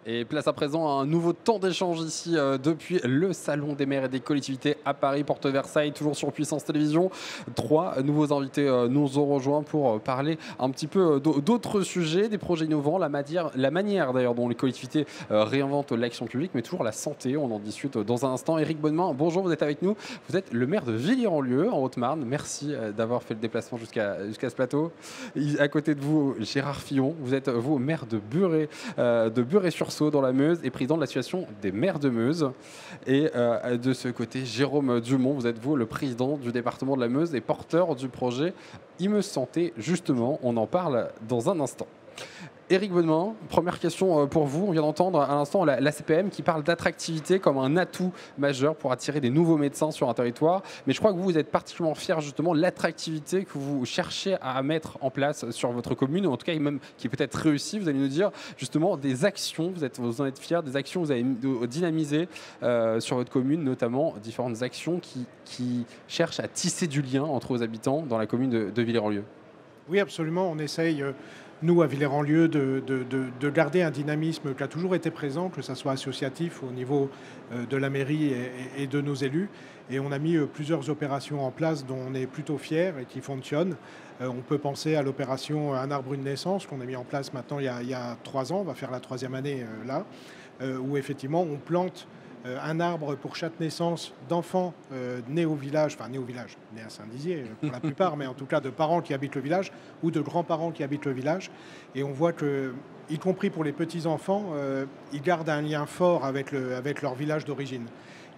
Et place à présent à un nouveau temps d'échange ici depuis le Salon des maires et des collectivités à Paris, Porte Versailles, toujours sur Puissance Télévisions. Trois nouveaux invités nous ont rejoints pour parler un petit peu d'autres sujets, des projets innovants, la manière d'ailleurs dont les collectivités réinventent l'action publique, mais toujours la santé. On en discute dans un instant. Éric Bonnemain, bonjour, vous êtes avec nous. Vous êtes le maire de Villiers-en-Lieu, en Haute-Marne. Merci d'avoir fait le déplacement jusqu'à ce plateau. À côté de vous, Gérard Fillon, vous êtes vous maire de Buret-sur-Saulx dans la Meuse et président de l'association des maires de Meuse. Et de ce côté, Jérôme Dumont, vous êtes vous le président du département de la Meuse et porteur du projet IME Santé. Justement, on en parle dans un instant. Éric Bonnemain, première question pour vous. On vient d'entendre à l'instant la CPM qui parle d'attractivité comme un atout majeur pour attirer des nouveaux médecins sur un territoire. Mais je crois que vous êtes particulièrement fier justement de l'attractivité que vous cherchez à mettre en place sur votre commune, ou en tout cas même qui est peut-être réussie. Vous allez nous dire justement des actions, vous en êtes fier, des actions que vous avez dynamisées sur votre commune, notamment différentes actions qui cherchent à tisser du lien entre vos habitants dans la commune de Villiers-en-Lieu. Oui, absolument. On essaye, nous, à Villiers-en-Lieu, de garder un dynamisme qui a toujours été présent, que ce soit associatif au niveau de la mairie et de nos élus. Et on a mis plusieurs opérations en place dont on est plutôt fiers et qui fonctionnent. On peut penser à l'opération Un arbre, une naissance qu'on a mis en place maintenant il y a 3 ans. On va faire la 3e année là, où effectivement on plante un arbre pour chaque naissance d'enfants nés au village, enfin nés au village, nés à Saint-Dizier pour la plupart, mais en tout cas de parents qui habitent le village ou de grands-parents qui habitent le village. Et on voit que, y compris pour les petits-enfants, ils gardent un lien fort avec leur village d'origine.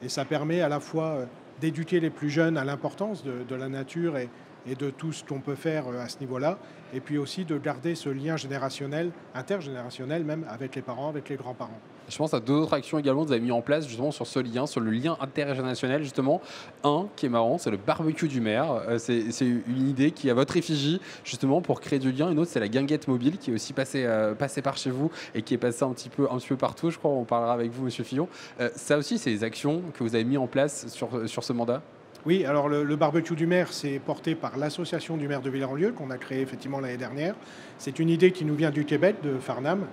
Et ça permet à la fois d'éduquer les plus jeunes à l'importance de la nature et de tout ce qu'on peut faire à ce niveau-là, et puis aussi de garder ce lien générationnel, intergénérationnel même, avec les parents, avec les grands-parents. Je pense à deux autres actions également que vous avez mis en place justement sur ce lien, sur le lien intergénérationnel justement. Un qui est marrant, c'est le barbecue du maire. C'est une idée qui est à votre effigie justement pour créer du lien. Une autre, c'est la guinguette mobile qui est aussi passée par chez vous et qui est passée un petit peu partout. Je crois, on parlera avec vous, Monsieur Fillon. Ça aussi, c'est des actions que vous avez mis en place sur ce mandat. Oui, alors le barbecue du maire, c'est porté par l'association du maire de Villiers-en-Lieu qu'on a créé effectivement l'année dernière. C'est une idée qui nous vient du Québec, de Farnham.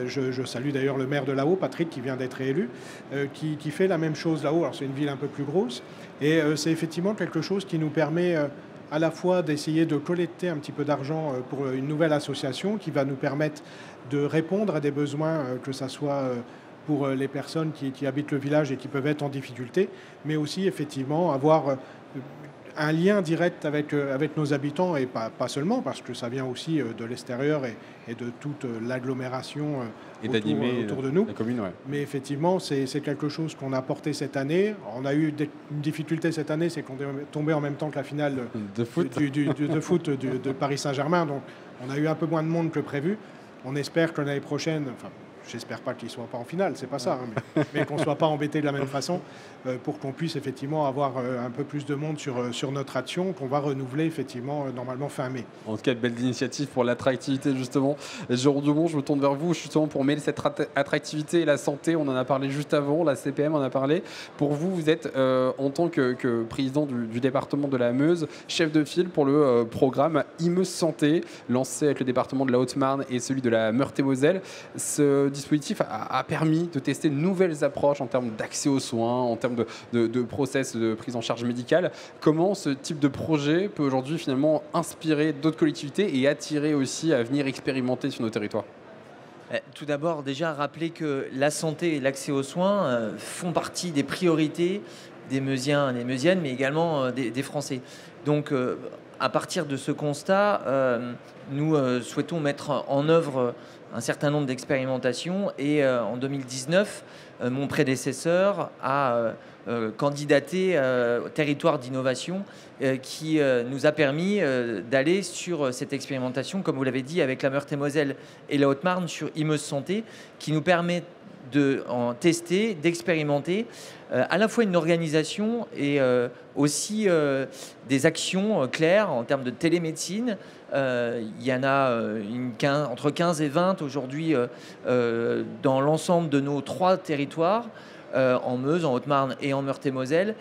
Je salue d'ailleurs le maire de là-haut, Patrick, qui vient d'être élu, qui fait la même chose là-haut. Alors c'est une ville un peu plus grosse. Et c'est effectivement quelque chose qui nous permet à la fois d'essayer de collecter un petit peu d'argent pour une nouvelle association qui va nous permettre de répondre à des besoins, que ça soit pour les personnes qui habitent le village et qui peuvent être en difficulté, mais aussi effectivement avoir un lien direct avec nos habitants et pas seulement, parce que ça vient aussi de l'extérieur et de toute l'agglomération Et d'animer autour de nous. la commune, ouais. Mais effectivement, c'est quelque chose qu'on a porté cette année. On a eu une difficulté cette année, c'est qu'on est tombé en même temps que la finale De foot. de foot de Paris Saint-Germain. Donc on a eu un peu moins de monde que prévu. On espère que l'année prochaine, enfin, j'espère pas qu'ils ne soient pas en finale, c'est pas ça, hein, mais qu'on ne soit pas embêté de la même façon pour qu'on puisse effectivement avoir un peu plus de monde sur notre action qu'on va renouveler effectivement normalement fin mai. En tout cas, belle initiative pour l'attractivité, justement. Jérôme Dumont, je me tourne vers vous, justement, pour mêler cette attractivité et la santé. On en a parlé juste avant, la CPM en a parlé. Pour vous, vous êtes, en tant que président du département de la Meuse, chef de file pour le programme IME Santé, lancé avec le département de la Haute-Marne et celui de la Meurthe-et-Moselle. Ce dispositif a permis de tester de nouvelles approches en termes d'accès aux soins, en termes de process de prise en charge médicale. Comment ce type de projet peut aujourd'hui finalement inspirer d'autres collectivités et attirer aussi à venir expérimenter sur nos territoires? Tout d'abord, déjà rappeler que la santé et l'accès aux soins font partie des priorités des Meusiens et des Meusiennes, mais également des Français. Donc, à partir de ce constat, nous souhaitons mettre en œuvre un certain nombre d'expérimentations. Et en 2019, mon prédécesseur a candidaté au territoire d'innovation qui nous a permis d'aller sur cette expérimentation, comme vous l'avez dit, avec la Meurthe-et-Moselle et la Haute-Marne sur IME Santé, qui nous permet de en tester, d'expérimenter à la fois une organisation et aussi des actions claires en termes de télémédecine, Il y en a entre 15 et 20 aujourd'hui dans l'ensemble de nos 3 territoires, en Meuse, en Haute-Marne et en Meurthe-et-Moselle,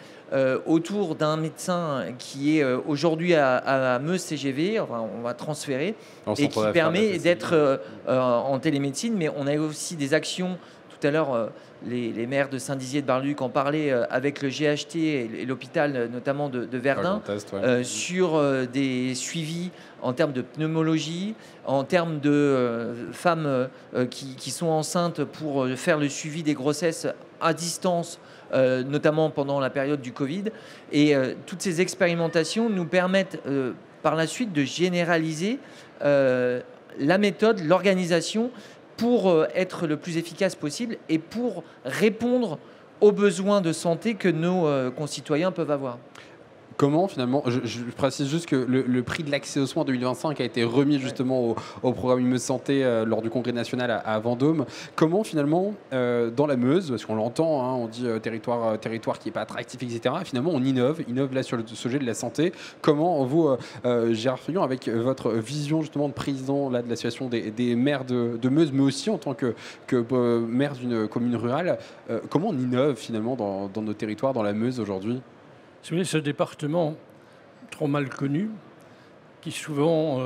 autour d'un médecin qui est aujourd'hui à Meuse-CGV, enfin, on va transférer, et qui permet d'être en télémédecine. Mais on a aussi des actions, tout à l'heure, les maires de Saint-Dizier et de Bar-le-Duc en parlaient avec le GHT et l'hôpital notamment de Verdun, sur des suivis en termes de pneumologie, en termes de femmes qui sont enceintes pour faire le suivi des grossesses à distance, notamment pendant la période du Covid. Et toutes ces expérimentations nous permettent par la suite de généraliser la méthode, l'organisation, pour être le plus efficace possible et pour répondre aux besoins de santé que nos concitoyens peuvent avoir. Comment finalement, je précise juste que le prix de l'accès aux soins 2025 a été remis justement au programme Meuse Santé lors du congrès national à Vendôme. Comment finalement, dans la Meuse, parce qu'on l'entend, hein, on dit territoire qui n'est pas attractif, etc. Finalement, on innove là sur le sujet de la santé. Comment vous, Gérard Fillon, avec votre vision justement de président là, de l'association des maires de Meuse, mais aussi en tant que maire d'une commune rurale, comment on innove finalement dans nos territoires, dans la Meuse aujourd'hui ? Si vous voulez, ce département trop mal connu, qui souvent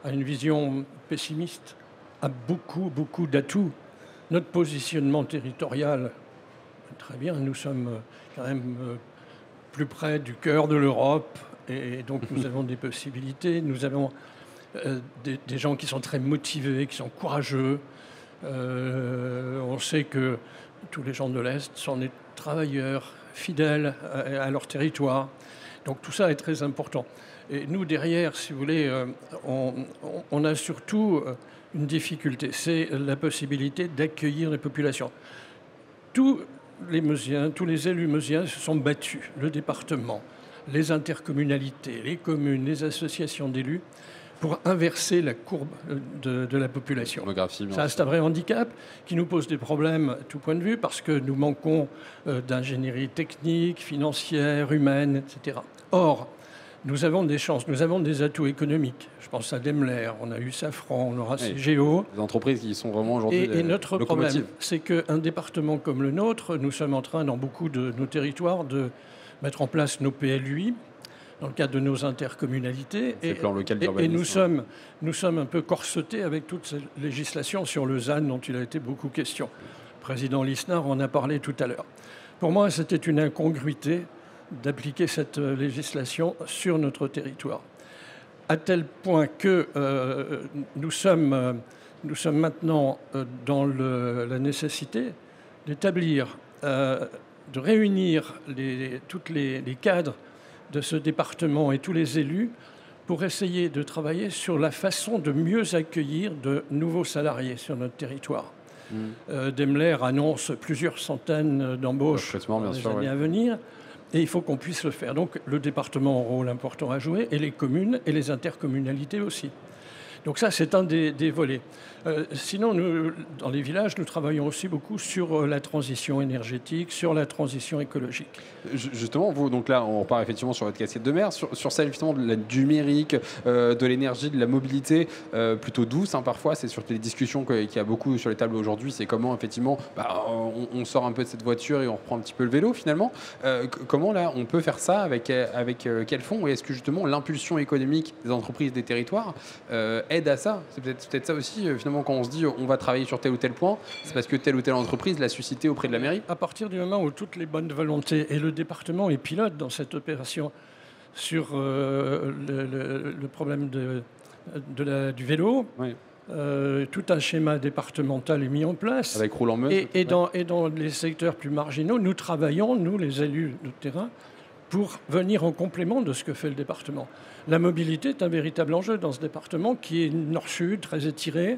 a une vision pessimiste, a beaucoup d'atouts. Notre positionnement territorial, très bien, nous sommes quand même plus près du cœur de l'Europe, et donc nous avons des possibilités. Nous avons des gens qui sont très motivés, qui sont courageux. On sait que tous les gens de l'Est sont des travailleurs, fidèles à leur territoire. Donc tout ça est très important. Et nous, derrière, si vous voulez, on a surtout une difficulté, c'est la possibilité d'accueillir les populations. Tous les Meusiens, tous les élus meusiens se sont battus, le département, les intercommunalités, les communes, les associations d'élus, pour inverser la courbe de la population. Ça, c'est un vrai handicap qui nous pose des problèmes à tout point de vue, parce que nous manquons d'ingénierie technique, financière, humaine, etc. Or, nous avons des chances, nous avons des atouts économiques. Je pense à Daimler, on a eu Safran, on aura CGO. Des entreprises qui sont vraiment aujourd'hui et notre problème, c'est qu'un département comme le nôtre, nous sommes en train, dans beaucoup de nos territoires, de mettre en place nos PLUI, dans le cadre de nos intercommunalités. Et nous sommes un peu corsetés avec toute cette législation sur le ZAN dont il a été beaucoup question. Le président Lisnard en a parlé tout à l'heure. Pour moi, c'était une incongruité d'appliquer cette législation sur notre territoire. À tel point que nous sommes maintenant dans la nécessité d'établir, de réunir tous les cadres de ce département et tous les élus pour essayer de travailler sur la façon de mieux accueillir de nouveaux salariés sur notre territoire. Daimler annonce plusieurs centaines d'embauches dans les années à venir, et il faut qu'on puisse le faire. Donc le département a un rôle important à jouer, et les communes et les intercommunalités aussi. Donc ça, c'est un des volets. Sinon, nous, dans les villages, nous travaillons aussi beaucoup sur la transition énergétique, sur la transition écologique. Justement, vous, donc là, on repart effectivement sur votre casquette de maire, sur celle justement du numérique, de l'énergie, de la mobilité, plutôt douce, hein, parfois. C'est sur les discussions qu'il y a beaucoup sur les tables aujourd'hui. C'est comment, effectivement, on sort un peu de cette voiture et on reprend un petit peu le vélo, finalement. Comment, là, on peut faire ça avec quels fonds? Et est-ce que, justement, l'impulsion économique des entreprises, des territoires, aide à ça? C'est peut-être ça aussi, finalement, quand on se dit on va travailler sur tel ou tel point, c'est parce que telle ou telle entreprise l'a suscité auprès de la mairie? À partir du moment où toutes les bonnes volontés, et le département est pilote dans cette opération sur le problème du vélo, oui. Tout un schéma départemental est mis en place. Avec Roule en Meuse. Et dans les secteurs plus marginaux, nous travaillons, nous les élus de terrain, pour venir en complément de ce que fait le département. La mobilité est un véritable enjeu dans ce département qui est nord-sud, très étiré,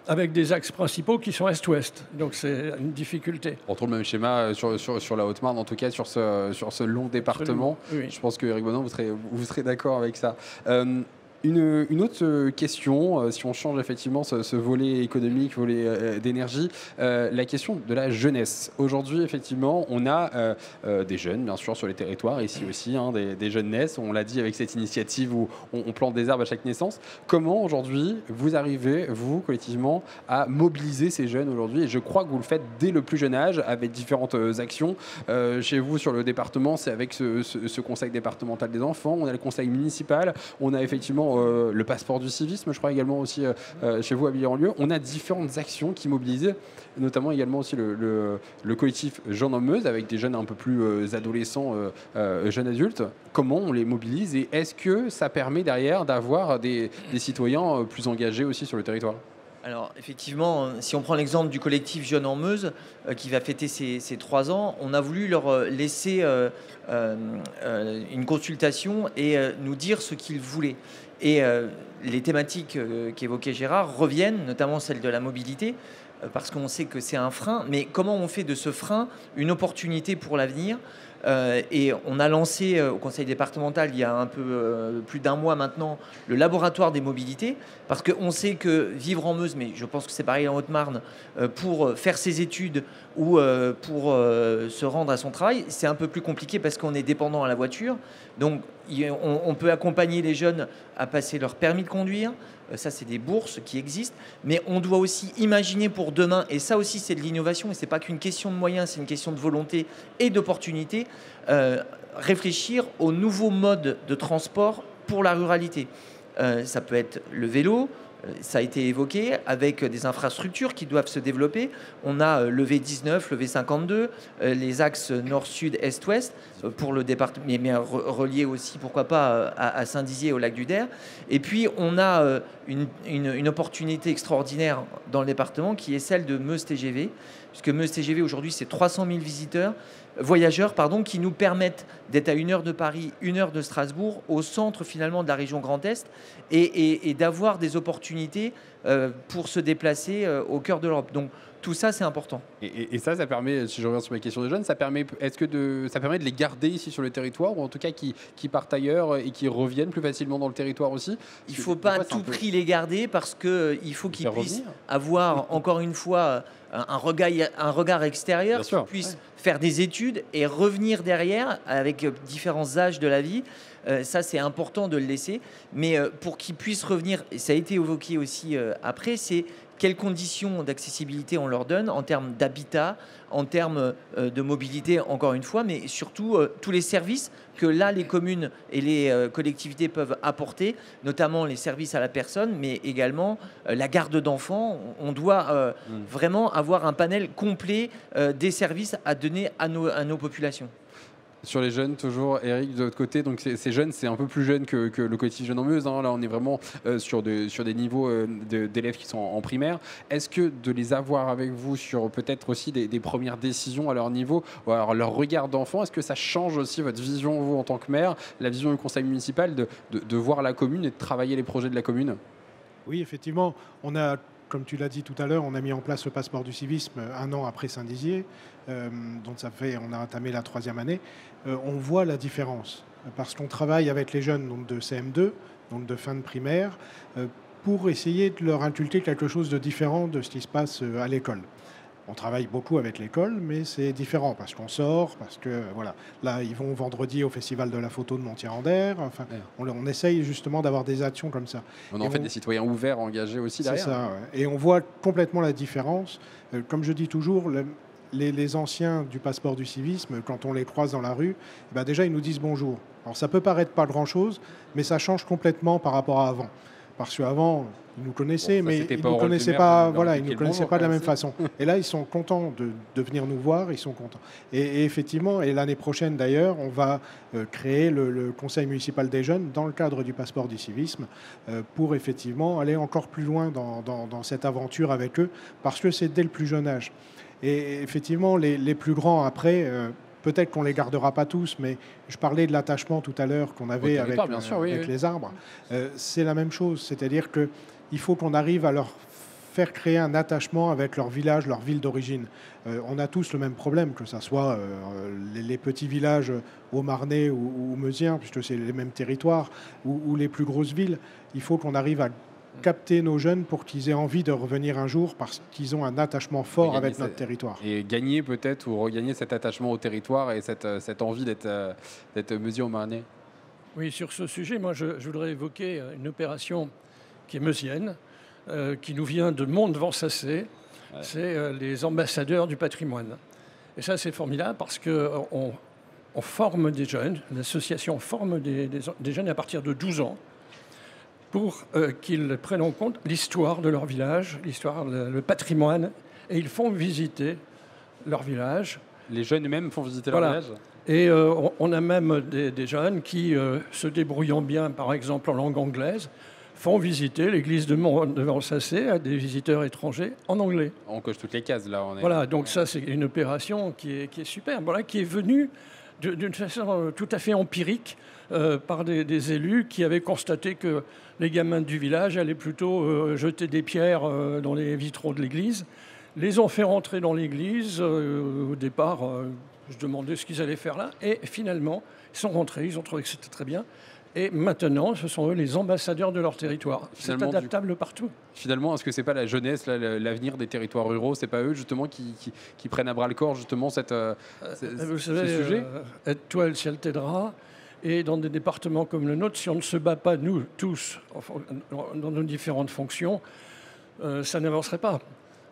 avec des axes principaux qui sont est-ouest. Donc c'est une difficulté. On retrouve le même schéma sur la Haute-Marne, en tout cas sur ce long département. Oui. Je pense que Éric Bonan, vous serez d'accord avec ça. Une autre question, si on change effectivement ce volet économique, volet d'énergie, la question de la jeunesse. Aujourd'hui, effectivement, on a des jeunes, bien sûr, sur les territoires, ici aussi, hein, des jeunes naissent. On l'a dit avec cette initiative où on plante des arbres à chaque naissance. Comment, aujourd'hui, vous arrivez, vous, collectivement, à mobiliser ces jeunes aujourd'hui? Et je crois que vous le faites dès le plus jeune âge, avec différentes actions. Chez vous, sur le département, c'est avec ce conseil départemental des enfants. On a le conseil municipal. On a effectivement le passeport du civisme, je crois également aussi chez vous à Villiers-en-Lieu. On a différentes actions qui mobilisent, notamment également aussi le collectif Jeunes en Meuse, avec des jeunes un peu plus adolescents, jeunes adultes. Comment on les mobilise et est-ce que ça permet derrière d'avoir des citoyens plus engagés aussi sur le territoire? Alors effectivement, si on prend l'exemple du collectif Jeunes en Meuse, qui va fêter ses 3 ans, on a voulu leur laisser une consultation et nous dire ce qu'ils voulaient. Et les thématiques qu'évoquait Gérard reviennent, notamment celle de la mobilité, parce qu'on sait que c'est un frein, mais comment on fait de ce frein une opportunité pour l'avenir? Et on a lancé au conseil départemental il y a un peu plus d'un mois maintenant le laboratoire des mobilités, parce qu'on sait que vivre en Meuse, mais je pense que c'est pareil en Haute-Marne, pour faire ses études ou pour se rendre à son travail, c'est un peu plus compliqué parce qu'on est dépendant à la voiture. Donc on peut accompagner les jeunes à passer leur permis de conduire. Ça, c'est des bourses qui existent, mais on doit aussi imaginer pour demain, et ça aussi c'est de l'innovation, et c'est pas qu'une question de moyens, c'est une question de volonté et d'opportunité, réfléchir aux nouveaux modes de transport pour la ruralité. Ça peut être le vélo, ça a été évoqué, avec des infrastructures qui doivent se développer. On a le V19, le V52, les axes nord-sud, est-ouest, pour le département, mais relié aussi, pourquoi pas, à Saint-Dizier, au lac du Der. Et puis, on a une opportunité extraordinaire dans le département qui est celle de Meuse TGV, puisque Meuse TGV, aujourd'hui, c'est 300 000 voyageurs qui nous permettent d'être à 1 heure de Paris, 1 heure de Strasbourg, au centre finalement de la région Grand Est, et d'avoir des opportunités pour se déplacer au cœur de l'Europe. Donc tout ça, c'est important. Et ça permet, si je reviens sur ma question des jeunes, ça permet de les garder ici sur le territoire, ou en tout cas qui partent ailleurs et qui reviennent plus facilement dans le territoire aussi? Il ne faut pas à tout prix les garder, parce qu'il faut qu'ils puissent avoir, encore une fois, un regard extérieur, qu'ils puissent faire des études et revenir derrière avec différents âges de la vie. Ça, c'est important de le laisser. Mais pour qu'ils puissent revenir, et ça a été évoqué aussi après, c'est quelles conditions d'accessibilité on leur donne en termes d'habitat, en termes de mobilité, encore une fois, mais surtout tous les services que là, les communes et les collectivités peuvent apporter, notamment les services à la personne, mais également la garde d'enfants. On doit vraiment avoir un panel complet des services à donner à nos populations. Sur les jeunes, toujours, Eric, de l'autre côté, donc ces jeunes, c'est un peu plus jeune que le collectif Jeunes en Meuse. Hein. Là, on est vraiment sur des niveaux d'élèves qui sont en primaire. Est-ce que de les avoir avec vous sur peut-être aussi des premières décisions à leur niveau, ou alors leur regard d'enfant, est-ce que ça change aussi votre vision, vous, en tant que maire, la vision du conseil municipal, de voir la commune et de travailler les projets de la commune? Oui, effectivement, on a, comme tu l'as dit tout à l'heure, on a mis en place le passeport du civisme 1 an après Saint-Dizier, donc on a entamé la 3e année. On voit la différence, parce qu'on travaille avec les jeunes donc de CM2, donc de fin de primaire, pour essayer de leur inculquer quelque chose de différent de ce qui se passe à l'école. On travaille beaucoup avec l'école, mais c'est différent parce qu'on sort, parce que voilà. Là, ils vont vendredi au Festival de la photo de Montier-en-Der. Enfin, on essaye justement d'avoir des actions comme ça. On en fait des citoyens ouverts, engagés aussi derrière. C'est ça, ouais. Et on voit complètement la différence. Comme je dis toujours, les anciens du passeport du civisme, quand on les croise dans la rue, déjà ils nous disent bonjour. Alors ça peut paraître pas grand-chose, mais ça change complètement par rapport à avant. Parce qu'avant, ils nous connaissaient, mais ils ne nous connaissaient pas, ils nous connaissaient pas de la même façon. Et là, ils sont contents de venir nous voir, ils sont contents. Et effectivement, et l'année prochaine d'ailleurs, on va créer le conseil municipal des jeunes dans le cadre du passeport du civisme pour effectivement aller encore plus loin dans cette aventure avec eux, parce que c'est dès le plus jeune âge. Et effectivement, les plus grands après... peut-être qu'on ne les gardera pas tous, mais je parlais de l'attachement tout à l'heure qu'on avait avec les arbres. C'est la même chose, c'est-à-dire qu'il faut qu'on arrive à leur faire créer un attachement avec leur village, leur ville d'origine. On a tous le même problème, que ce soit les petits villages haut-marnais ou meusiens, puisque c'est les mêmes territoires, ou les plus grosses villes. Il faut qu'on arrive à capter nos jeunes pour qu'ils aient envie de revenir un jour parce qu'ils ont un attachement fort avec notre territoire. Et gagner peut-être ou regagner cet attachement au territoire et cette envie d'être meusien au Marnais. Oui, sur ce sujet, moi je voudrais évoquer une opération qui est meusienne, qui nous vient de Mont-de-Vent-Sacé. Ouais. C'est les ambassadeurs du patrimoine. Et ça, c'est formidable parce qu'on forme des jeunes, l'association forme des jeunes à partir de 12 ans pour qu'ils prennent en compte l'histoire de leur village, l'histoire, le patrimoine, et ils font visiter leur village. Les jeunes eux-mêmes font visiter leur village ? Et on a même des jeunes qui, se débrouillant bien, par exemple en langue anglaise, font visiter l'église de Mont-de-Vent-Sacé à des visiteurs étrangers en anglais. On coche toutes les cases, là. Voilà, donc ça, c'est une opération qui est superbe, voilà, qui est venue d'une façon tout à fait empirique par des élus qui avaient constaté que les gamins du village allaient plutôt jeter des pierres dans les vitraux de l'église. Les ont fait rentrer dans l'église. Au départ, je demandais ce qu'ils allaient faire là. Et finalement, ils sont rentrés, ils ont trouvé que c'était très bien. Et maintenant, ce sont eux les ambassadeurs de leur territoire. C'est adaptable partout. Finalement, est-ce que c'est pas la jeunesse, l'avenir des territoires ruraux, c'est pas eux justement qui prennent à bras le corps justement ce sujet Aide-toi, le ciel t'aidera. Et dans des départements comme le nôtre, si on ne se bat pas, nous tous, dans nos différentes fonctions, ça n'avancerait pas.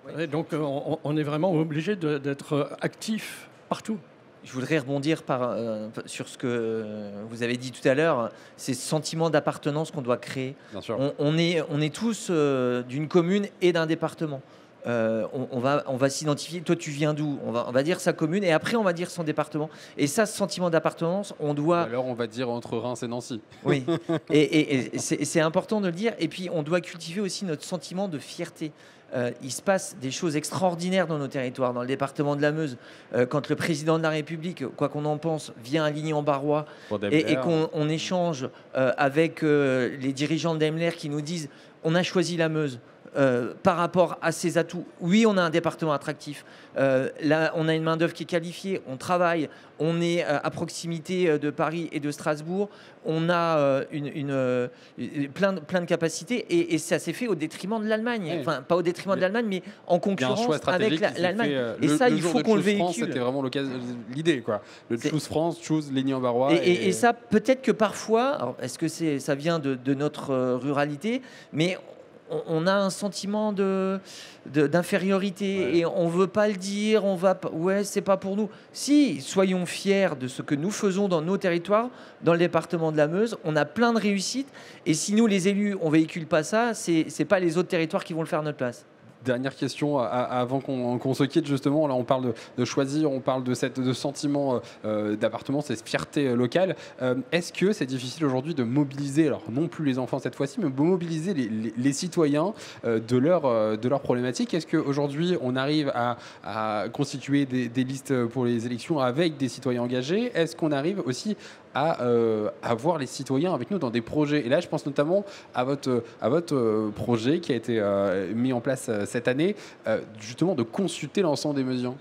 Oui. Et donc, on est vraiment obligé d'être actifs partout. Je voudrais rebondir sur ce que vous avez dit tout à l'heure, ces sentiments d'appartenance qu'on doit créer. Bien sûr. On est tous d'une commune et d'un département. On va s'identifier. Toi, tu viens d'où ? On va dire sa commune et après, on va dire son département. Et ça, ce sentiment d'appartenance, on doit... Alors, on va dire entre Reims et Nancy. Oui, et c'est important de le dire. Et puis, on doit cultiver aussi notre sentiment de fierté. Il se passe des choses extraordinaires dans nos territoires, dans le département de la Meuse. Quand le président de la République, quoi qu'on en pense, vient à Ligny-en-Barrois et qu'on échange avec les dirigeants de Daimler qui nous disent on a choisi la Meuse. Par rapport à ses atouts, oui, on a un département attractif. Là, on a une main-d'œuvre qui est qualifiée, on travaille, on est à proximité de Paris et de Strasbourg, on a plein de capacités et ça s'est fait au détriment de l'Allemagne. Oui. Enfin, pas au détriment de l'Allemagne, mais en concurrence avec l'Allemagne. Et ça, il faut qu'on le véhicule. C'était vraiment l'idée, quoi. Le Choose France, Choose Ligny-en-Barrois. Et ça, peut-être que parfois, est-ce que ça vient de notre ruralité, mais on a un sentiment d'infériorité, ouais. Et on veut pas le dire, c'est pas pour nous. Si, soyons fiers de ce que nous faisons dans nos territoires, dans le département de la Meuse, on a plein de réussites, et si nous, les élus, on véhicule pas ça, c'est pas les autres territoires qui vont le faire à notre place. Dernière question avant qu'on se quitte justement. Là, on parle de choisir, on parle de sentiment d'appartement, cette fierté locale. Est-ce que c'est difficile aujourd'hui de mobiliser, alors non plus les enfants cette fois-ci, mais de mobiliser les citoyens de leur problématique ? Est-ce qu'aujourd'hui, on arrive à constituer des listes pour les élections avec des citoyens engagés ? Est-ce qu'on arrive aussi à avoir les citoyens avec nous dans des projets ? Et là, je pense notamment à votre projet qui a été mis en place cette année, justement de consulter l'ensemble des Meusiens.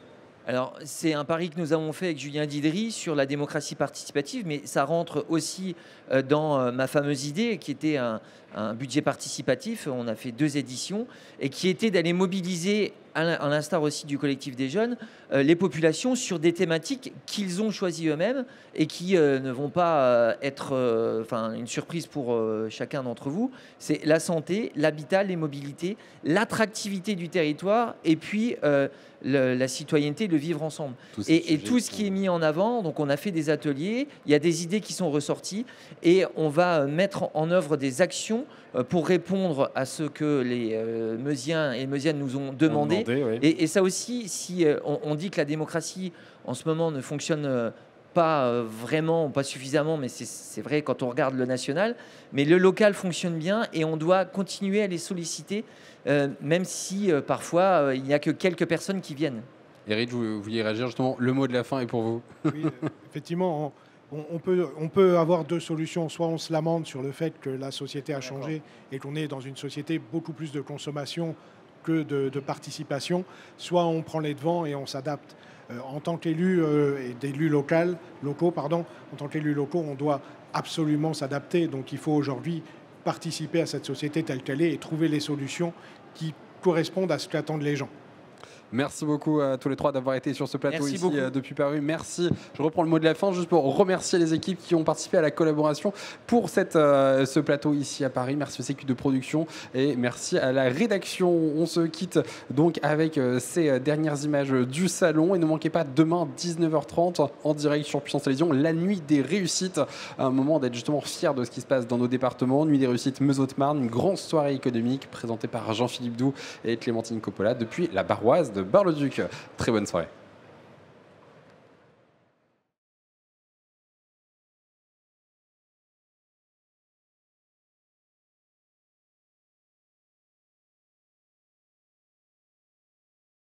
Alors, c'est un pari que nous avons fait avec Julien Didry sur la démocratie participative, mais ça rentre aussi dans ma fameuse idée qui était un budget participatif. On a fait 2 éditions et qui était d'aller mobiliser, à l'instar aussi du collectif des jeunes, les populations sur des thématiques qu'ils ont choisies eux-mêmes et qui ne vont pas être une surprise pour chacun d'entre vous. C'est la santé, l'habitat, les mobilités, l'attractivité du territoire et puis la citoyenneté, le vivre ensemble. Et tout ce qui est mis en avant, donc on a fait des ateliers, il y a des idées qui sont ressorties et on va mettre en œuvre des actions pour répondre à ce que les Meusiens et Meusiennes nous ont demandé. Oui. Et ça aussi, si on dit que la démocratie en ce moment ne fonctionne pas vraiment, pas suffisamment, mais c'est vrai quand on regarde le national, mais le local fonctionne bien et on doit continuer à les solliciter, même si parfois il n'y a que quelques personnes qui viennent. Éric, vous vouliez réagir justement, le mot de la fin est pour vous. Oui, effectivement, on peut avoir 2 solutions. Soit on se lamente sur le fait que la société a changé et qu'on est dans une société beaucoup plus de consommation que de participation, soit on prend les devants et on s'adapte. En tant qu'élus et d'élus locaux, en tant qu'élus locaux, on doit absolument s'adapter. Donc il faut aujourd'hui participer à cette société telle qu'elle est et trouver les solutions qui correspondent à ce qu'attendent les gens. Merci beaucoup à tous les trois d'avoir été sur ce plateau Merci ici beaucoup. Depuis Paris. Merci. Je reprends le mot de la fin juste pour remercier les équipes qui ont participé à la collaboration pour ce plateau ici à Paris. Merci au CQ de production et merci à la rédaction. On se quitte donc avec ces dernières images du salon. Et ne manquez pas demain 19h30 en direct sur Puissance Télévisions, la nuit des réussites. Un moment d'être justement fier de ce qui se passe dans nos départements. Nuit des réussites Meuse-Haute-Marne, une grande soirée économique présentée par Jean-Philippe Doux et Clémentine Coppola depuis la Barroise de Bar-le-Duc. Très bonne soirée.